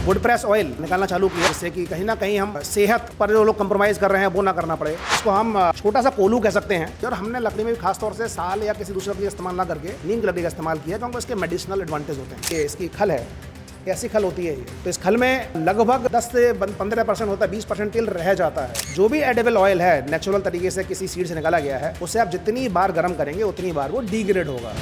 Would press oil निकालना चालू किया, जिससे कि कहीं ना कहीं हम सेहत पर जो लोग कंप्रोमाइज़ कर रहे हैं वो ना करना पड़े। इसको हम छोटा सा कोलू कह सकते हैं। और हमने लकड़ी में भी खास तौर से साल या किसी दूसरे लकड़ी का इस्तेमाल ना करके नीम की लकड़ी का इस्तेमाल किया, क्योंकि इसके मेडिसिनल एडवांटेज होते हैं। ये इसकी खल है, ऐसी खल होती है ये। तो इस खल में लगभग 10 से 15% होता है, 20% तेल रह जाता है। जो भी एडिबल ऑयल है नेचुरल तरीके से किसी सीड से निकाला गया है, उसे आप जितनी बार गर्म करेंगे उतनी बार वो डिग्रेड होगा।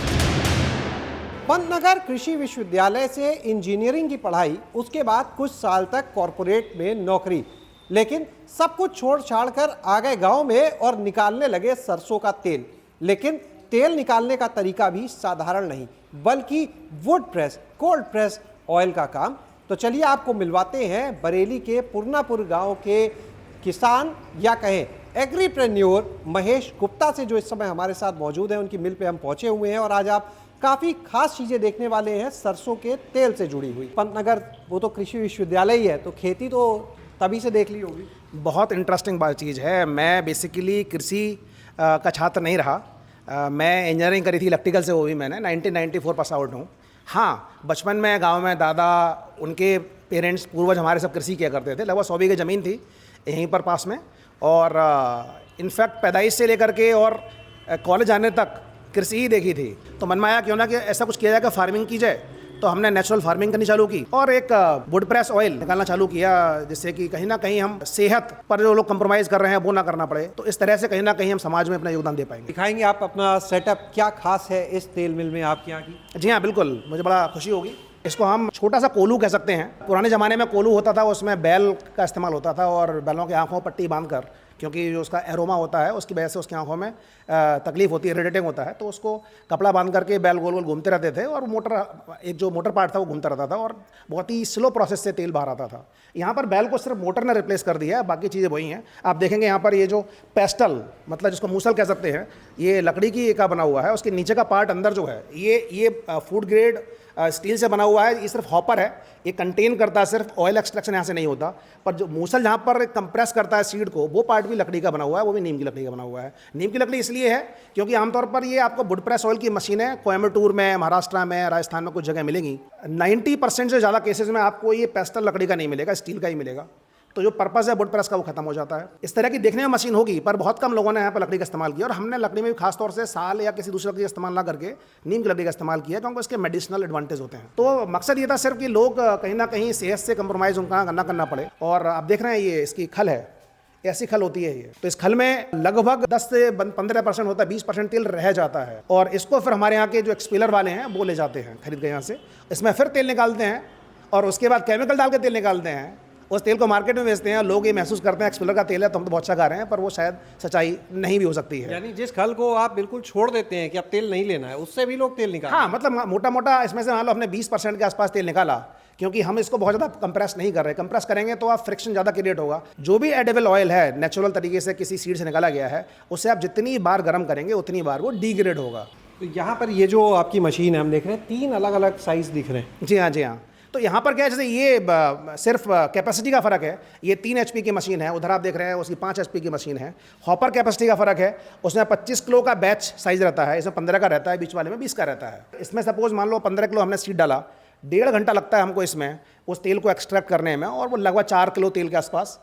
पंतनगर कृषि विश्वविद्यालय से इंजीनियरिंग की पढ़ाई, उसके बाद कुछ साल तक कॉरपोरेट में नौकरी, लेकिन सब कुछ छोड़ छाड़ कर आ गए गाँव में और निकालने लगे सरसों का तेल। लेकिन तेल निकालने का तरीका भी साधारण नहीं, बल्कि would press, cold press oil का काम। तो चलिए आपको मिलवाते हैं बरेली के पुरनापुर गांव के किसान या कहें एग्रीप्रेन्योर महेश गुप्ता से, जो इस समय हमारे साथ मौजूद हैं। उनकी मिल पे हम पहुंचे हुए हैं और आज आप काफ़ी खास चीज़ें देखने वाले हैं सरसों के तेल से जुड़ी हुई। पंतनगर वो तो कृषि विश्वविद्यालय ही है, तो खेती तो तभी से देख ली होगी। बहुत इंटरेस्टिंग बात चीज़ है। मैं बेसिकली कृषि का छात्र नहीं रहा। मैं इंजीनियरिंग करी थी इलेक्ट्रिकल से, वो भी मैंने 1994 पास आउट हूँ। हाँ, बचपन में गांव में दादा, उनके पेरेंट्स, पूर्वज हमारे सब कृषि किया करते थे। लगभग 100 बीघे ज़मीन थी यहीं पर पास में। और इनफैक्ट पैदाइश से लेकर के और कॉलेज आने तक कृषि ही देखी थी। तो मन में आया क्यों ना कि ऐसा कुछ किया जाए कि फार्मिंग की जाए। तो हमने नेचुरल फार्मिंग करनी चालू की और एक वुड प्रेस ऑयल निकालना चालू किया, जिससे कि कहीं ना कहीं हम सेहत पर जो लोग कंप्रोमाइज़ कर रहे हैं वो ना करना पड़े। तो इस तरह से कहीं ना कहीं हम समाज में अपना योगदान दे पाएंगे। दिखाएंगे आप अपना सेटअप, क्या खास है इस तेल मिल में आपके यहाँ की? जी हाँ, बिल्कुल, मुझे बड़ा खुशी होगी। इसको हम छोटा सा कोलू कह सकते हैं। पुराने ज़माने में कोलू होता था, उसमें बैल का इस्तेमाल होता था और बैलों की आँखों पट्टी बांधकर, क्योंकि जो उसका एरोमा होता है उसकी वजह से उसकी आंखों में तकलीफ होती है, इरिटेटिंग होता है। तो उसको कपड़ा बांध करके बैल गोल गोल घूमते रहते थे और एक जो मोटर पार्ट था वो घूमता रहता था और बहुत ही स्लो प्रोसेस से तेल बाहर आता था। यहाँ पर बैल को सिर्फ मोटर ने रिप्लेस कर दिया है, बाकी चीज़ें वही हैं। आप देखेंगे यहाँ पर ये जो पेस्टल, मतलब जिसको मूसल कह सकते हैं, ये लकड़ी की का बना हुआ है। उसके नीचे का पार्ट अंदर जो है ये फूड ग्रेड स्टील से बना हुआ है। ये सिर्फ हॉपर है, ये कंटेन करता है, सिर्फ ऑयल एक्सट्रैक्शन यहाँ से नहीं होता। पर जो मूसल जहाँ पर कंप्रेस करता है सीड को, वो पार्ट भी लकड़ी का बना हुआ है, वो भी नीम की लकड़ी का बना हुआ है। नीम की लकड़ी इसलिए है क्योंकि आमतौर पर ये आपको वुड प्रेस ऑयल की मशीनें कोयम्बटूर में, महाराष्ट्र में, राजस्थान में कुछ जगह मिलेंगी। 90% से ज़्यादा केसेस में आपको ये पेस्टल लकड़ी का नहीं मिलेगा, स्टील का ही मिलेगा। तो जो पर्पज़ है वुड प्रेस का वो खत्म हो जाता है। इस तरह की देखने में मशीन होगी, पर बहुत कम लोगों ने यहाँ पर लकड़ी का इस्तेमाल किया। और हमने लकड़ी में भी खास तौर से साल या किसी दूसरे लकड़ी का इस्तेमाल ना करके नीम की लकड़ी का इस्तेमाल किया, क्योंकि उसके मेडिसिनल एडवांटेज होते हैं। तो मकसद ये था सिर्फ कि लोग कहीं ना कहीं सेहत से कंप्रोमाइज़ उनका ना करना पड़े। और आप देख रहे हैं ये इसकी खल है, ऐसी खल होती है ये। तो इस खल में लगभग 10 से 15% होता है, 20% तेल रह जाता है। और इसको फिर हमारे यहाँ के जो एक्सपीलर वाले हैं वो ले जाते हैं खरीद के यहाँ से। इसमें फिर तेल निकालते हैं और उसके बाद केमिकल डाल के तेल निकालते हैं। उस तेल को मार्केट में बेचते हैं। लोग ये महसूस करते हैं एक्सपीलर का तेल है तो हम तो बहुत अच्छा खा रहे हैं, पर वो शायद सच्चाई नहीं भी हो सकती है। यानी जिस खल को आप बिल्कुल छोड़ देते हैं कि अब तेल नहीं लेना है, उससे भी लोग तेल निकालते हैं। हाँ, मतलब मोटा मोटा इसमें से मान लो हमने 20% के आसपास तेल निकाला, क्योंकि हम इसको बहुत ज़्यादा कंप्रेस नहीं कर रहे। कंप्रेस करेंगे तो आप फ्रिक्शन ज़्यादा क्रिएट होगा। जो भी एडिबल ऑयल है नेचुरल तरीके से किसी सीड से निकाला गया है, उसे आप जितनी बार गर्म करेंगे उतनी बार वो डिग्रेड होगा। तो यहाँ पर ये जो आपकी मशीन है, हम देख रहे हैं 3 अलग अलग साइज दिख रहे हैं। जी हाँ, जी हाँ। तो यहाँ पर क्या है, जैसे ये सिर्फ कैपेसिटी का फ़र्क है। ये 3 HP की मशीन है, उधर आप देख रहे हैं उसकी 5 HP की मशीन है। हॉपर कैपेसिटी का फ़र्क है, उसमें 25 किलो का बैच साइज़ रहता है, इसमें 15 का रहता है, बीच वाले में 20 का रहता है। इसमें सपोज मान लो 15 किलो हमने सीड डाला, 1.5 घंटा लगता है हमको इसमें उस तेल को एक्सट्रैक्ट करने में। और वो लगभग 4 किलो तेल के आसपास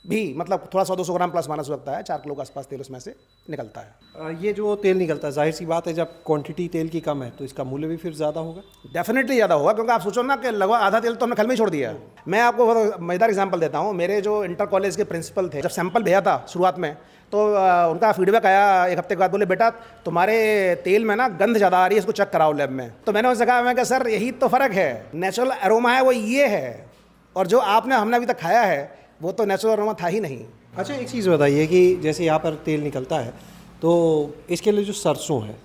भी, मतलब थोड़ा 100-200 ग्राम प्लस माइनस लगता है, 4 किलो के आसपास तेल उसमें से निकलता है। ये जो तेल निकलता है, जाहिर सी बात है जब क्वांटिटी तेल की कम है तो इसका मूल्य भी फिर ज़्यादा होगा। डेफिनेटली ज़्यादा होगा, क्योंकि आप सोचो ना कि लगभग आधा तेल तो हमने खल में ही छोड़ दिया है। मैं आपको मज़ेदार एग्जांपल देता हूँ। मेरे जो इंटर कॉलेज के प्रिंसिपल थे, जब सैंपल भेजा था शुरुआत में, तो उनका फीडबैक आया 1 हफ्ते के बाद, बोले बेटा तुम्हारे तेल में ना गंध ज़्यादा आ रही है, इसको चेक कराओ लैब में। तो मैंने उनसे कहा, मैं कहा सर यही तो फ़र्क है, नेचुरल एरोमा है वो ये है, और जो हमने अभी तक खाया है वो तो नेचुरल एरोमा था ही नहीं। अच्छा, एक चीज़ बताइए कि जैसे यहाँ पर तेल निकलता है तो इसके लिए जो सरसों है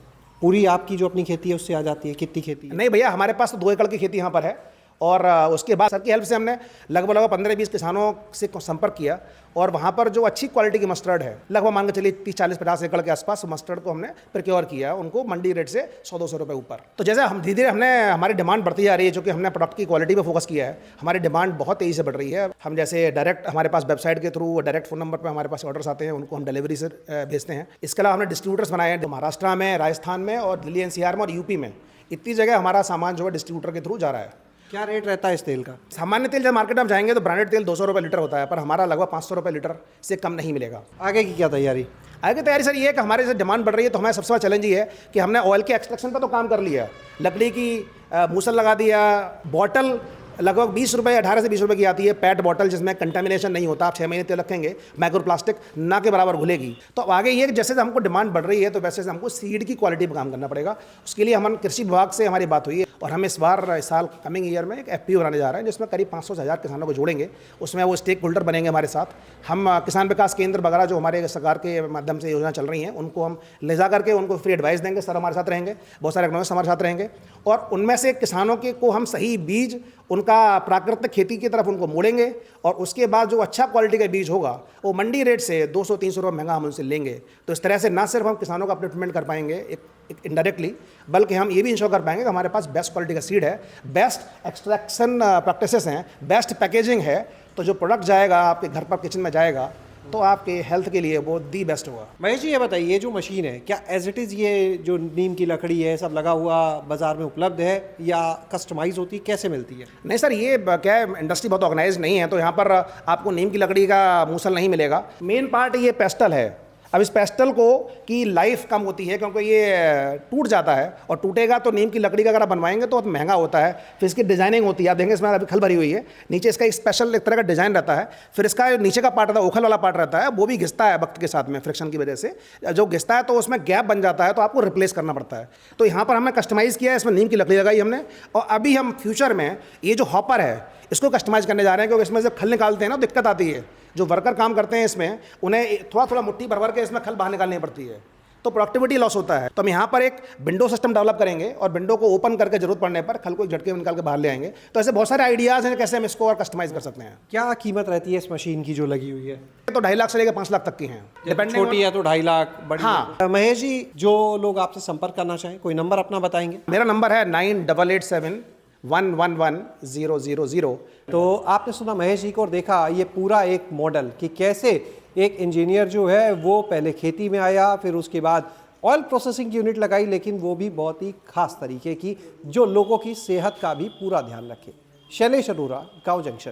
पूरी आपकी जो अपनी खेती है उससे आ जाती है? कितनी खेती है? नहीं भैया, हमारे पास तो 2 एकड़ की खेती यहाँ पर है। और उसके बाद सर की हेल्प से हमने लगभग 15-20 किसानों से संपर्क किया और वहाँ पर जो अच्छी क्वालिटी की मस्टर्ड है, लगभग मान के चलिए 30-40-50 एकड़ के आसपास मस्टर्ड को हमने प्रोक्योर किया, उनको मंडी रेट से 100-200 रुपये ऊपर। तो जैसे हम धीरे धीरे हमारी डिमांड बढ़ती जा रही है, क्योंकि हमने प्रोडक्ट की क्वालिटी पर फोकस किया है, हमारी डिमांड बहुत तेज़ी से बढ़ रही है। हम जैसे डायरेक्ट हमारे पास वेबसाइट के थ्रू डायरेक्ट फ़ोन नंबर पर हमारे पास ऑर्डर्स आते हैं, उनको हम डिलीवरी से भेजते हैं। इसके अलावा हमने डिस्ट्रीब्यूटर्स बनाए हैं महाराष्ट्र में, राजस्थान में और दिल्ली NCR में और यूपी में। इतनी जगह हमारा सामान जो है डिस्ट्रीब्यूटर के थ्रू जा रहा है। क्या रेट रहता है इस तेल का? सामान्य तेल जब मार्केट में आप जाएंगे तो ब्रांडेड तेल 200 रुपये लीटर होता है, पर हमारा लगभग 500 रुपये लीटर से कम नहीं मिलेगा। आगे की क्या तैयारी? आगे की तैयारी सर ये है कि हमारे से डिमांड बढ़ रही है, तो हमारा सबसे बड़ा चैलेंज ये है कि हमने ऑयल के एक्सट्रैक्शन पर तो काम कर लिया है, लकड़ी की मूसल लगा दिया, बॉटल लगभग 20 रुपये 18 से 20 रुपये की आती है पैट बॉटल, जिसमें कंटामिनेशन नहीं होता, आप 6 महीने तेल रखेंगे माइक्रो प्लास्टिक ना के बराबर घुलेगी। तो अब आगे ये कि जैसे हमको डिमांड बढ़ रही है तो वैसे से हमको सीड की क्वालिटी पर काम करना पड़ेगा। उसके लिए हम कृषि विभाग से हमारी बात हुई है और हम इस साल कमिंग ईयर में एक FPO बनाने जा रहे हैं, जिसमें करीब 500 से 1000 किसानों को जोड़ेंगे। उसमें वो स्टेक होल्डर बनेंगे हमारे साथ। हम किसान विकास केंद्र वगैरह जो हमारे सरकार के माध्यम से योजना चल रही हैं, उनको हम ले जा करके उनको फ्री एडवाइस देंगे। सर हमारे साथ रहेंगे, बहुत सारे इकोनॉमिस्ट हमारे साथ रहेंगे और उनमें से किसानों के को हम सही बीज उनका प्राकृतिक खेती की तरफ उनको मोड़ेंगे और उसके बाद जो अच्छा क्वालिटी का बीज होगा वो मंडी रेट से 200-300 रुपये महंगा हम उनसे लेंगे। तो इस तरह से ना सिर्फ हम किसानों का अपलिफ्टमेंट कर पाएंगे एक इनडायरेक्टली, बल्कि हम ये भी इंश्योर कर पाएंगे कि हमारे पास बेस्ट क्वालिटी का सीड है, बेस्ट एक्सट्रैक्शन प्रैक्टिसेस हैं, बेस्ट पैकेजिंग है। तो जो प्रोडक्ट जाएगा आपके घर पर किचन में जाएगा तो आपके हेल्थ के लिए वो दी बेस्ट होगा। महेश जी ये बताइए, ये जो मशीन है क्या एज इट इज़ ये जो नीम की लकड़ी है सब लगा हुआ बाजार में उपलब्ध है या कस्टमाइज होती, कैसे मिलती है? नहीं सर, ये क्या है, इंडस्ट्री बहुत ऑर्गेनाइज नहीं है, तो यहाँ पर आपको नीम की लकड़ी का मूसल नहीं मिलेगा। मेन पार्ट ये पेस्टल है। अब इस पेस्टल को की लाइफ कम होती है क्योंकि ये टूट जाता है और टूटेगा तो नीम की लकड़ी का अगर आप बनवाएंगे तो बहुत महंगा होता है। फिर इसकी डिजाइनिंग होती है, आप देखेंगे इसमें अभी खल भरी हुई है, नीचे इसका एक स्पेशल एक तरह का डिजाइन रहता है। फिर इसका नीचे का पार्ट रहता है, ओखल वाला पार्ट रहता है, वो भी घिसता है वक्त के साथ में फ्रिक्शन की वजह से। जो घिसता है तो उसमें गैप बन जाता है, तो आपको रिप्लेस करना पड़ता है। तो यहाँ पर हमने कस्टमाइज़ किया है, इसमें नीम की लकड़ी लगाई हमने। और अभी हम फ्यूचर में ये जो हॉपर है इसको कस्टमाइज करने जा रहे हैं, क्योंकि इसमें जब खल निकालते हैं ना दिक्कत आती है। जो वर्कर काम करते हैं इसमें उन्हें थोड़ा थोड़ा मुट्ठी भर के इसमें खल बाहर निकालनी पड़ती है, तो प्रोडक्टिविटी लॉस होता है। तो हम यहाँ पर एक विंडो सिस्टम डेवलप करेंगे और विंडो को ओपन करके जरूरत पड़ने पर खल को एक झटके में निकाल के बाहर ले आएंगे। तो ऐसे बहुत सारे आइडियाज़ हैं कैसे हम इसको और कस्टमाइज कर सकते हैं। क्या कीमत रहती है इस मशीन की जो लगी हुई है? तो 2.5 लाख से लेकर 5 लाख तक की हैं, डिपेंडिंग। छोटी है तो 2.5 लाख, बड़ी हाँ। है। महेश जी जो लोग आपसे संपर्क करना चाहें कोई नंबर अपना बताएंगे? मेरा नंबर है 9887111000। तो आपने सुना महेश जी को और देखा ये पूरा एक मॉडल कि कैसे एक इंजीनियर जो है वो पहले खेती में आया, फिर उसके बाद ऑयल प्रोसेसिंग यूनिट लगाई, लेकिन वो भी बहुत ही खास तरीके की जो लोगों की सेहत का भी पूरा ध्यान रखे। शैलेश अरोरा, गांव जंक्शन।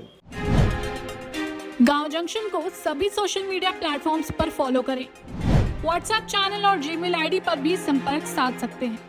गांव जंक्शन को सभी सोशल मीडिया प्लेटफॉर्म्स पर फॉलो करें। व्हाट्सएप चैनल और जीमेल आईडी पर भी संपर्क साध सकते हैं।